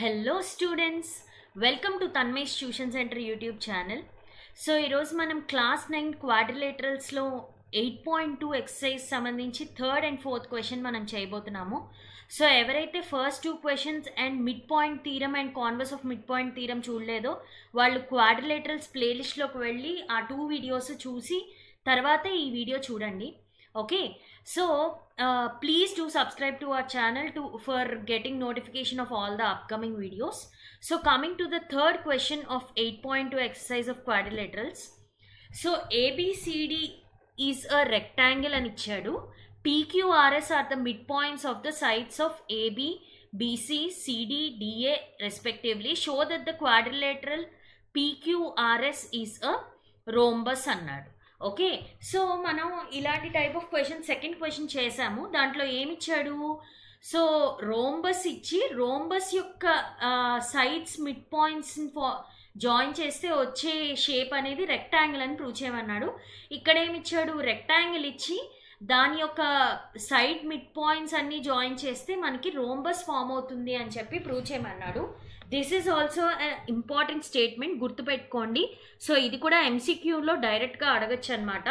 Hello students, welcome to Tanmay's Tuition Center YouTube channel. So ఈరోజు మనం class 9 క్వాడ్రిలేటరల్స్లో 8.2 exercise సంబంధించి థర్డ్ అండ్ ఫోర్త్ క్వశ్చన్ మనం చేయబోతున్నాము. సో ఎవరైతే first 2 questions and mid point theorem and converse of mid point theorem చూడలేదో వాళ్ళు quadrilaterals ప్లేలిస్ట్లోకి వెళ్ళి ఆ 2 వీడియోస్ చూసి తర్వాత ఈ వీడియో చూడండి. Okay, so please do subscribe to our channel for getting notification of all the upcoming videos. So coming to the third question of 8.2 exercise of quadrilaterals. So ABCD is a rectangle and ichadu. PQRS are the midpoints of the sides of AB, BC, CD, DA respectively. Show that the quadrilateral PQRS is a rhombus annadu. Okay, so మనం ఇలాంటి type of question second question చేసాము. దాంట్లో ఏమిచ్చాడు? So rhombus ఇచ్చి rhombus యొక్క sides mid points join చేస్తే వచ్చే shape అనేది rectangle అని ప్రూవ్ చేయమన్నాడు. ఇక్కడ ఏమిచ్చాడు? రెక్టాంగిల్ ఇచ్చి దాని యొక్క సైడ్ మిడ్ పాయింట్స్ అన్నీ జాయిన్ చేస్తే మనకి రోంబస్ ఫామ్ అవుతుంది అని చెప్పి ప్రూవ్ చేయమన్నాడు. This is also important statement, గుర్తుపెట్టుకోండి. సో ఇది కూడా ఎంసీక్యూలో డైరెక్ట్గా అడగచ్చు అనమాట.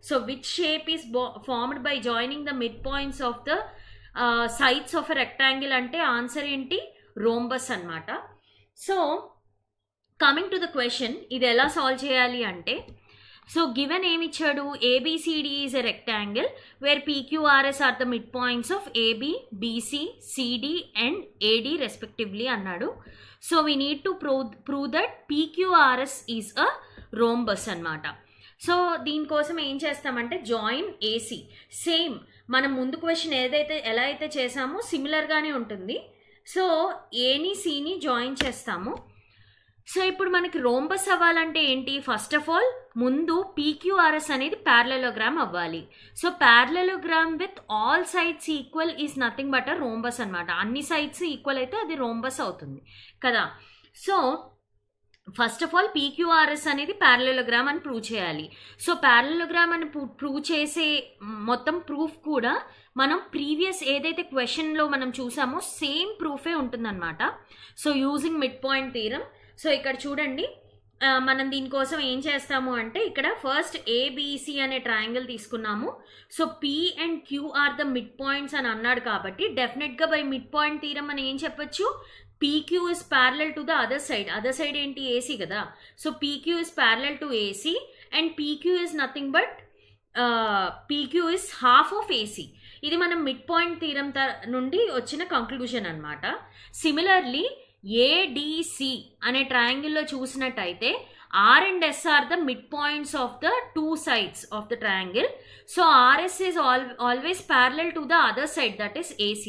So which shape is formed by joining the mid points of the sides of a rectangle అంటే ఆన్సర్ ఏంటి? రోంబస్ అనమాట. So coming to the question, ఇది ఎలా సాల్వ్ చేయాలి అంటే, సో గివెన్ ఏమిచ్చాడు? ABCD is a rectangle wear PQRS are the mid points of AB, BC, CD and AD respectively అన్నాడు. So we need to prove that PQRS is a rhombus అనమాట. So దీనికోసం ఏం చేస్తామంటే join AC. Same మనం ముందు question ఎలా అయితే చేసామో సిమిలర్గానే ఉంటుంది. సో Aని Cని జాయిన్ చేస్తాము. సో ఇప్పుడు మనకి రోంబస్ అవ్వాలంటే ఏంటి? ఫస్ట్ ఆఫ్ ఆల్ ముందు PQRS అనేది ప్యారలలోగ్రామ్ అవ్వాలి. So parallelogram with all sides equal is nothing but a rhombus అనమాట. అన్ని సైడ్స్ ఈక్వల్ అయితే అది రోంబస్ అవుతుంది కదా. So first of all PQRS అనేది ప్యారలలోగ్రామ్ అని ప్రూవ్ చేయాలి. సో ప్యారలలోగ్రామ్ అని ప్రూవ్ చేసే మొత్తం ప్రూఫ్ కూడా మనం ప్రీవియస్ ఏదైతే క్వశ్చన్లో మనం చూసామో సేమ్ ప్రూఫే ఉంటుందన్నమాట. So using mid point theorem. So ఇక్కడ చూడండి, మనం దీనికోసం ఏం చేస్తాము అంటే ఇక్కడ ఫస్ట్ ABC అనే ట్రయాంగిల్ తీసుకున్నాము. So P and Q are the mid points అని అన్నాడు కాబట్టి డెఫినెట్గా బై మిడ్ పాయింట్ థీరం మనం ఏం చెప్పొచ్చు? PQ is parallel to the other side. Other side ఏంటి? AC కదా. So PQ is parallel to AC and PQ is nothing but PQ is half of AC. ఇది మనం మిడ్ పాయింట్ థీరం నుండి వచ్చిన conclusion అనమాట. సిమిలర్లీ ADC అనే ట్రయాంగిల్లో చూసినట్టయితే R and S are the mid points of the two sides of the triangle. So RS is always parallel to the other side, that is AC.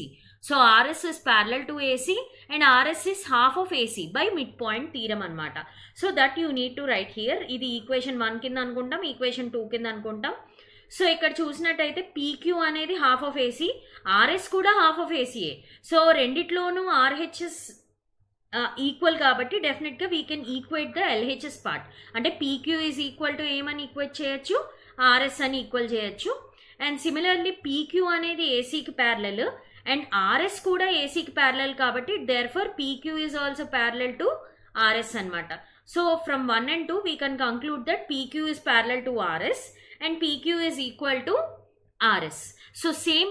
So RS is parallel to AC and RS is half of AC by midpoint theorem అనమాట. So that you need to right here. ఇది equation 1 కింద అనుకుంటాం, equation 2 కింద అనుకుంటాం. So ఇక్కడ చూసినట్టయితే PQ అనేది half of AC, RS కూడా హాఫ్ ఆఫ్ ACయే. సో రెండిట్లోనూ RHS ఈక్వల్ కాబట్టి డెఫినెట్గా we can equate the LHS part. అంటే PQ ఈజ్ ఈక్వల్ టు ఏమని ఈక్వేట్ చేయొచ్చు? RS అని ఈక్వల్ చేయొచ్చు. అండ్ సిమిలర్లీ PQ అనేది ACకి ప్యారలల్ అండ్ RS కూడా ACకి ప్యారలల్ కాబట్టి therefore PQ is also parallel to RS అనమాట. So from 1 and 2 we can conclude that PQ is parallel to RS and PQ is equal to RS. So same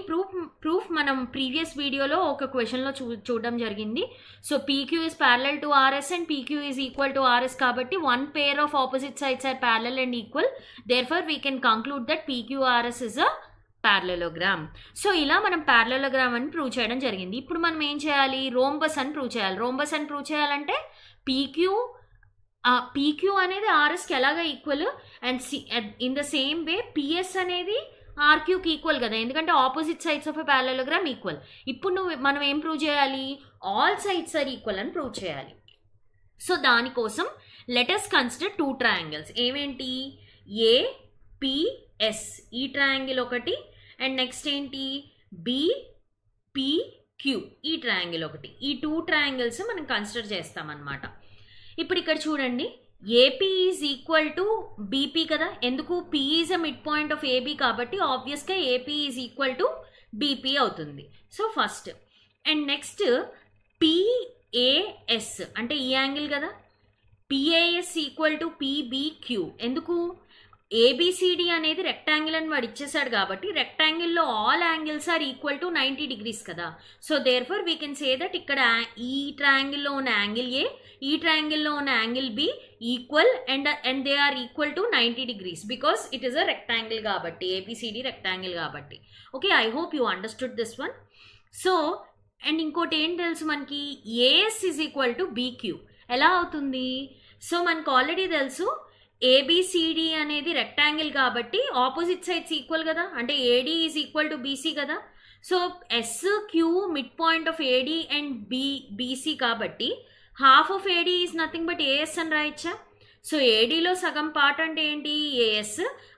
proof మనం previous వీడియోలో ఒక క్వశ్చన్లో చూడడం జరిగింది. So PQ is parallel to RS and PQ is equal to RS కాబట్టి one pair of opposite sides are parallel and equal. Therefore we can conclude that PQRS is a parallelogram. So ఇలా మనం parallelogram అని prove చేయడం జరిగింది. ఇప్పుడు మనం ఏం చేయాలి? రోంబస్ అని ప్రూవ్ చేయాలి. రోంబస్ అని ప్రూవ్ చేయాలంటే PQ అనేది RSకి ఎలాగా equal and in the same way PS అనేది RQకి ఈక్వల్ కదా, ఎందుకంటే opposite sides of a parallelogram equal. ఇప్పుడు మనం ఏం ప్రూవ్ చేయాలి? ఆల్ సైడ్స్ ఆర్ ఈక్వల్ అని ప్రూవ్ చేయాలి. సో దానికోసం లెట్ us కన్సిడర్ 2 ట్రయాంగిల్స్. ఏమేంటి? APS ఈ ట్రయాంగిల్ ఒకటి అండ్ నెక్స్ట్ ఏంటి? BPQ ఈ ట్రయాంగిల్ ఒకటి. ఈ 2 ట్రయాంగిల్స్ మనం కన్సిడర్ చేస్తామన్నమాట. ఇప్పుడు ఇక్కడ చూడండి, AP is equal to BP కదా, ఎందుకు? P is a mid point of AB కాబట్టి ఆబ్వియస్గా AP is equal to BP అవుతుంది. So first and next PAS అంటే ఈ యాంగిల్ కదా, PAS ఈక్వల్ టు PBQ. ఎందుకు? ABCD అనేది రెక్టాంగిల్ అని వాడు ఇచ్చేసాడు కాబట్టి రెక్టాంగిల్లో all angles are equal to 90 degrees కదా. So therefore we can say that ఇక్కడ ఈ ట్రయాంగిల్లో ఉన్న యాంగిల్ A, ఈ ట్రయాంగిల్లో ఉన్న angle B equal and they are equal to 90 degrees because it is a rectangle కాబట్టి, ABCD రెక్టాంగిల్ కాబట్టి. Okay, I hope you understood this one. So and ఇంకోటి ఏం తెలుసు మనకి, AS is equal to BQ. ఎలా అవుతుంది? సో మనకు already తెలుసు ABCD అనేది రెక్టాంగిల్ కాబట్టి ఆపోజిట్ సైడ్స్ ఈక్వల్ కదా, అంటే AD is equal to BC కదా. So SQ mid point of AD and BC కాబట్టి half of AD is nothing but AS అని రాయచ్చా. సో ADలో సగం పార్ట్ అంటే ఏంటి? AS.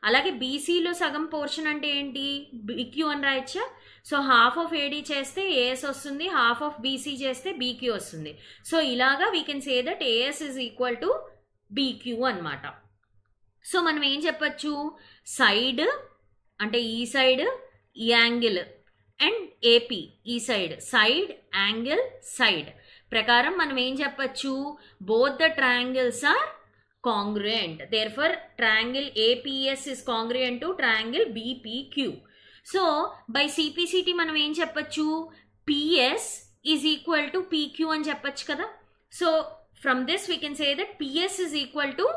అలాగే BCలో సగం పోర్షన్ అంటే ఏంటి? BQ అని రాయచ్చా. సో హాఫ్ ఆఫ్ AD చేస్తే AS వస్తుంది, హాఫ్ ఆఫ్ BC చేస్తే BQ వస్తుంది. సో ఇలాగా we can say that AS is equal to BQ అనమాట. సో మనం ఏం చెప్పచ్చు, సైడ్ అంటే ఈ సైడ్ ఈ యాంగిల్ అండ్ AP ఈ సైడ్, సైడ్ యాంగిల్ సైడ్ ప్రకారం మనం ఏం చెప్పచ్చు, both the triangles are congruent. Therefore triangle APS is congruent to triangle BPQ. So by CPCT మనం ఏం చెప్పచ్చు, PS is equal to PQ అని చెప్పచ్చు కదా. So from this we can say that PS is equal to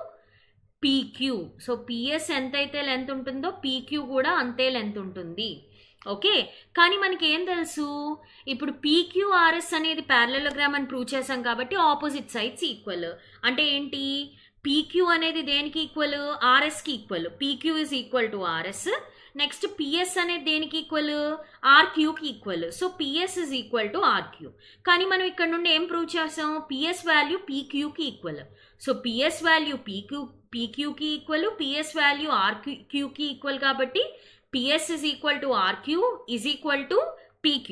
PQ. So PS ఎంతైతే length ఉంటుందో PQ కూడా అంతే లెంత్ ఉంటుంది. ఓకే, కానీ మనకి ఏం తెలుసు, ఇప్పుడు PQRS అనేది ప్యారలలోగ్రామ్ అని ప్రూవ్ చేసాం కాబట్టి ఆపోజిట్ సైడ్స్ ఈక్వల్. అంటే ఏంటి, PQ అనేది దేనికి ఈక్వల్? RSకి equal. PQ is equal to RS. Next PS అనేది దేనికి ఈక్వల్? RQకి equal. So PS is equal to RQ. కానీ మనం ఇక్కడ నుండి ఏం ప్రూవ్ చేసాం, PS వాల్యూ PQకి ఈక్వల్. సో PS వాల్యూ PQకి ఈక్వల్, PS వాల్యూ RQకి ఈక్వల్ కాబట్టి PS is equal to RQ is equal to PQ.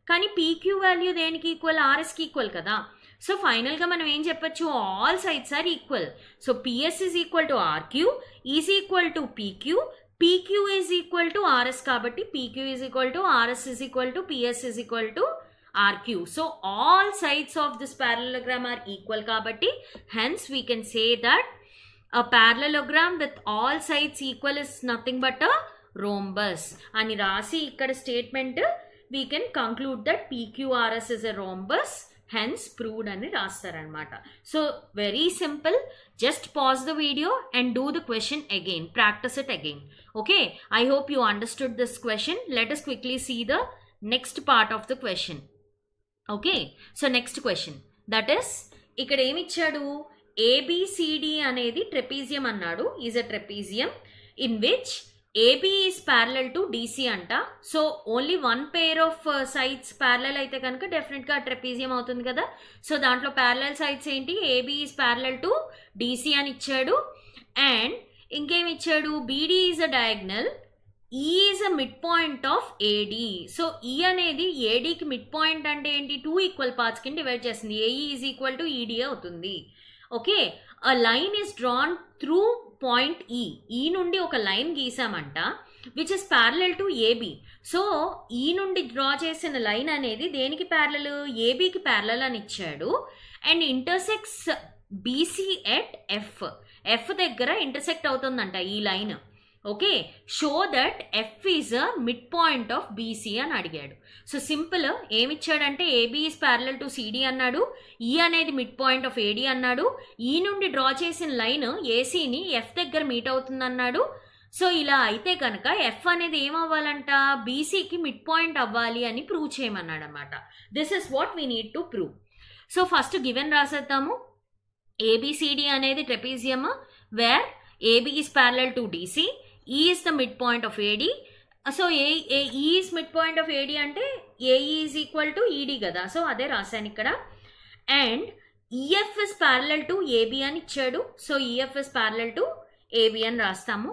కానీ PQ వాల్యూ దేనికి ఈక్వల్? RSకి ఈక్వల్ కదా. సో ఫైనల్గా మనం ఏం చెప్పచ్చు, all sides are equal. So PS is equal to RQ is equal to PQ, PQ is equal to RS కాబట్టి PQ is equal to RS is equal to PS is equal to RQ. So all sides of this parallelogram are equal kabatti, hence we can say that a parallelogram with all sides equal is nothing but a rhombus. Ani rasi ikkada statement we can conclude that PQRS is a rhombus, hence proved ani rastaranamata. So very simple, just pause the video and do the question again, practice it again. Okay, I hope you understood this question. Let us quickly see the next part of the question. Okay, so next question that is, ఇక్కడ ఏమి ఇచ్చాడు, ABCD అనేది trapezium అన్నాడు, is a trapezium in which AB is parallel to DC అంట. So only one pair of sides parallel అయితే కనుక డెఫినెట్గా trapezium అవుతుంది కదా. సో దాంట్లో ప్యారలల్ సైడ్స్ ఏంటి, AB is parallel to DC అని ఇచ్చాడు. అండ్ ఇంకేమి ఇచ్చాడు, BD is a diagonal, E is a midpoint of AD. So E అనేది ADకి మిడ్ పాయింట్ అంటే ఏంటి, 2 ఈక్వల్ పార్ట్స్ కింద డివైడ్ చేస్తుంది. AE is equal to ED అవుతుంది. Okay, a line is drawn through point E నుండి ఒక లైన్ గీసామంట which is parallel to AB. So E నుండి డ్రా చేసిన లైన్ అనేది దేనికి ప్యారలల్, ABకి ప్యారలల్ అని ఇచ్చాడు. And intersects BC at F దగ్గర ఇంటర్సెక్ట్ అవుతుందంట ఈ line. Okay, show that F is a mid point of BC అని అడిగాడు. సో సింపుల్, ఏమిచ్చాడంటే AB is parallel to CD అన్నాడు, E అనేది మిడ్ పాయింట్ ఆఫ్ AD అన్నాడు, ఈ నుండి డ్రా చేసిన లైన్ ACని F దగ్గర మీట్ అవుతుంది అన్నాడు. సో ఇలా అయితే కనుక F అనేది ఏమవ్వాలంట, BCకి మిడ్ పాయింట్ అవ్వాలి అని ప్రూవ్ చేయమన్నాడు అనమాట. This is what we need to prove. So first given రాసేద్దాము. ABCD అనేది trapezium where AB is parallel to DC, E is the midpoint of AD. So E is midpoint of AD అంటే AE is equal to ED కదా. So అదే రాశాను ఇక్కడ. And EF is parallel to AB అని ఇచ్చాడు. So EF is parallel to AB అని రాస్తాము.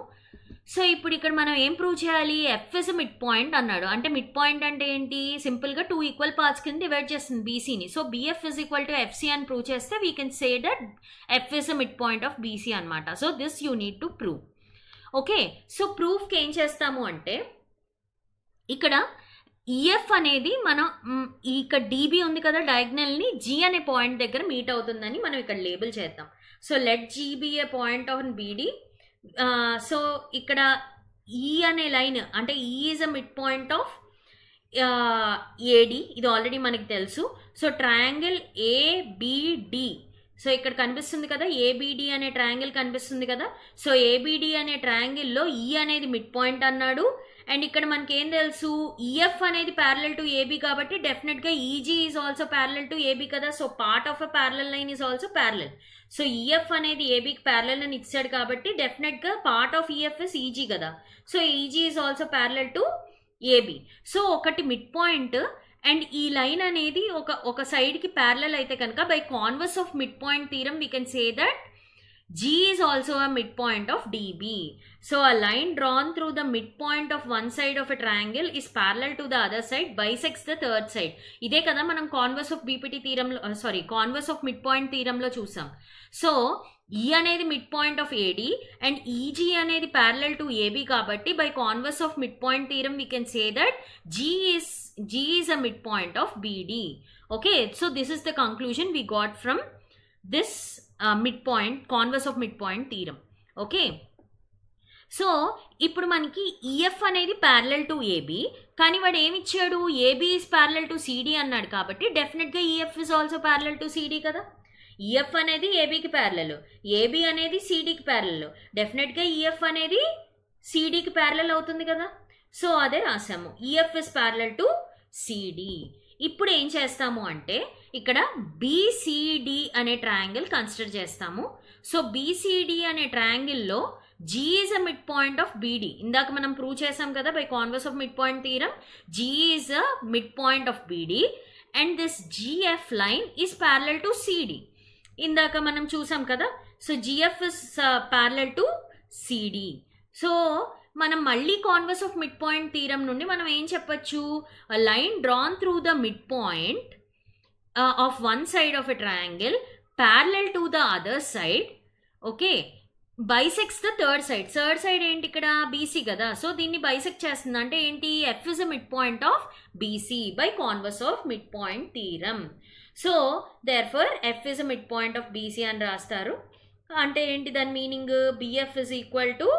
So ఇప్పుడు ఇక్కడ మనం ఏం ప్రూవ్ చేయాలి, F is a mid point అన్నాడు. అంటే మిడ్ పాయింట్ అంటే ఏంటి, సింపుల్గా 2 ఈక్వల్ పార్ట్స్ కింద డివైడ్ చేస్తుంది BCని. So BF is equal to FC అని ప్రూవ్ చేస్తే we can say that F is a mid point of BC అనమాట. So this you need to prove. Okay, so ప్రూఫ్కి ఏం చేస్తాము అంటే ఇక్కడ ఈఎఫ్ అనేది మనం ఇక్కడ డీబీ ఉంది కదా డయాగ్నల్ని జీ అనే పాయింట్ దగ్గర మీట్ అవుతుందని మనం ఇక్కడ లేబుల్ చేద్దాం. So let G be a point on BD. So ఇక్కడ ఈ అనే లైన్ అంటే E is a mid point of AD, ఇది ఆల్రెడీ మనకి తెలుసు. సో ట్రయాంగిల్ ఏబిడి, సో ఇక్కడ కనిపిస్తుంది కదా ఏబిడి అనే ట్రయాంగిల్ కనిపిస్తుంది కదా. సో ఏబిడి అనే ట్రయాంగిల్లో ఈ అనేది మిడ్ పాయింట్ అన్నాడు. అండ్ ఇక్కడ మనకి ఏం తెలుసు, ఈఎఫ్ అనేది ప్యారలల్ టు ఏబి కాబట్టి డెఫినెట్గా EG is also parallel to AB కదా. So part of a parallel line is also parallel. So EF అనేది ఏబికి ప్యారలల్ అని ఇచ్చాడు కాబట్టి డెఫినెట్గా part of EF is EG కదా. So EG is also parallel to AB. So ఒకటి mid point and ఈ లైన్ అనేది ఒక సైడ్కి ప్యారలల్ అయితే కనుక by converse of mid point theorem we can say that G is also a midpoint of DB. So a line drawn through the midpoint of one side of a triangle is parallel to the other side, bisects the third side. ఇదే కదా మనం converse of BPT థీరంలో converse of mid point థీరంలో చూసాం. So E అనేది mid point of AD and EG అనేది parallel to AB కాబట్టి by converse of midpoint theorem we can say that G is a midpoint of BD. Okay, so this is the conclusion we got from this midpoint, converse of midpoint theorem. Okay, so ఇప్పుడు మనకి EF అనేది parallel to AB, కానీ వాడు ఏమి ఇచ్చాడు, AB is parallel to CD అన్నాడు కాబట్టి డెఫినెట్గా EF is also parallel to CD కదా. ఈఎఫ్ అనేది ఏబికి ప్యారలల్, ఏబి అనేది సిడికి ప్యారలల్, డెఫినెట్గా ఈఎఫ్ అనేది సిడికి ప్యారలల్ అవుతుంది కదా. సో అదే రాసాము, EF is parallel to CD. ఇప్పుడు ఏం చేస్తాము అంటే ఇక్కడ బీసీడి అనే ట్రయాంగిల్ కన్సిడర్ చేస్తాము. సో బీసీడి అనే ట్రయాంగిల్లో G is a midpoint of BD. ఇందాక మనం ప్రూవ్ చేసాం కదా by converse of mid point theorem, G is a midpoint of BD and this GF line is parallel to CD. ఇందాక మనం చూసాం కదా. So GF is parallel to CD. సో మనం మళ్ళీ converse of mid point theorem నుండి మనం ఏం చెప్పచ్చు, line drawn through the mid point of one side of a triangle parallel to the other side. Okay, bisects the third side. Third side ఏంటి ఇక్కడ BC కదా. సో దీన్ని bisect చేస్తుంది అంటే ఏంటి, F is a mid point of BC by converse of mid point theorem. So therefore F is a mid point of BC అని రాస్తారు. అంటే ఏంటి దాని meaning, BF is equal to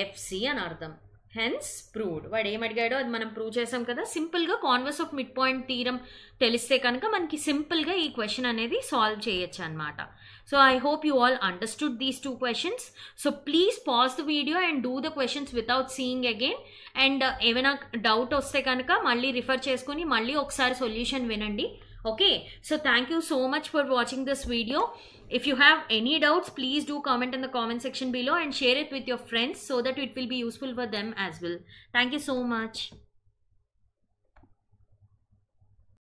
FC అని అర్థం. Hence proved. వాడు ఏమడిగాడో అది మనం ప్రూవ్ చేసాం కదా. సింపుల్గా converse of mid point theorem తెలిస్తే కనుక మనకి సింపుల్గా ఈ క్వశ్చన్ అనేది సాల్వ్ చేయొచ్చు అనమాట. So I hope you all understood these two questions. So please pause the video and do the questions without seeing again. And ఏమైనా డౌట్ వస్తే కనుక మళ్ళీ రిఫర్ చేసుకొని మళ్ళీ ఒకసారి సొల్యూషన్ వినండి. Okay, so thank you so much for watching this video. If you have any doubts, please do comment in the comment section below and share it with your friends so that it will be useful for them as well. Thank you so much.